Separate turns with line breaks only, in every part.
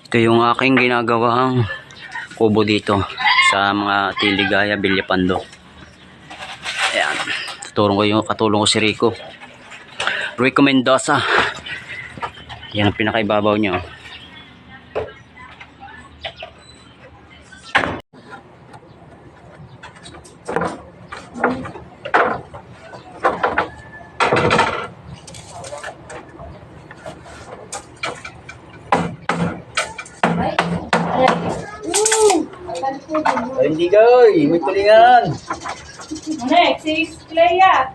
Ito yung aking ginagawang kubo dito sa mga Tiligaya, Villapando. Ayan. Katulong ko si Rico. Rico Mendoza. Yan ang pinakaibabaw niya. Hindi guys, may tulingan.
Next is Leia.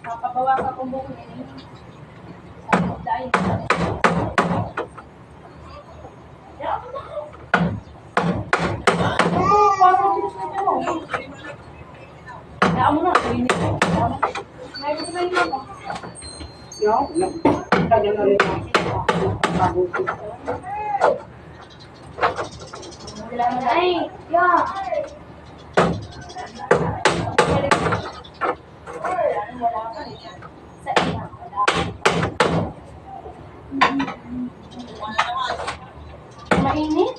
Papabawa ka kung buko nila. Dahil ay, yeah. Mainit?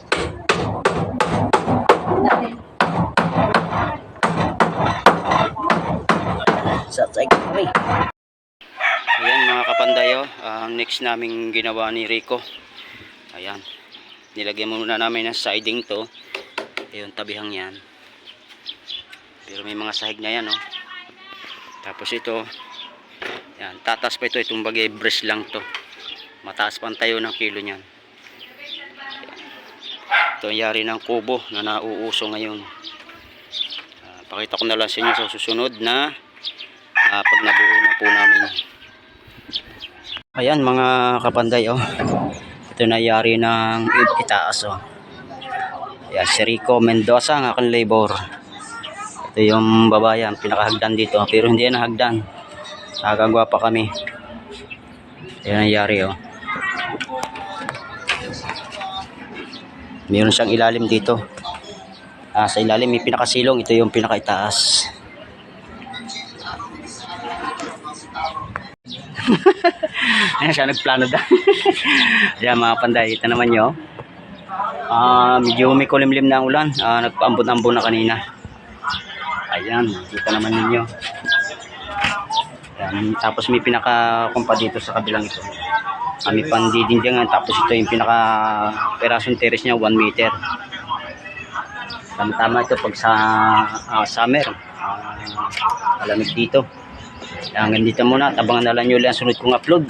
Ayan mga kapandayo, ang next naming ginawa ni Rico. Ayan, nilagyan muna namin ng siding to. Ayun, tabihang yan. Pero may mga sahig na yan, oh. Tapos ito, yan, tatas pa ito, itong bagay brace lang to. Mataas pa ang tayo ng kilo niyan. Ito ang yari ng kubo na nauuso ngayon. Pakita ko na lang sa inyo sa susunod na pag nabuo na po namin. Ayan mga kapanday, oh. Ito na yari ng itaas, oh. Ayan, si Rico Mendoza ang aking labor. Ito yung babayan, pinakahagdan dito, pero hindi yan hagdan. Nakakagwa pa kami. Ayan ang yari, oh. Meron siyang ilalim dito. Sa ilalim may pinakasilong, ito yung pinakaitaas. Ayan siya, nagplano daw. Ayan mga panday, ito naman nyo. Medyo may kulimlim na ang ulan. Nagpaambon-ambon na kanina. Ayan, kita naman ninyo. Ayan, tapos may pinaka-kumpa dito sa kabilang ito. May pandidindyangan. Tapos ito yung pinaka-perasong terrace niya, 1 meter. Tama ito pag sa summer. Malamig dito. Hanggang dito muna. Tabangan na lang nyo lang sunod kong upload.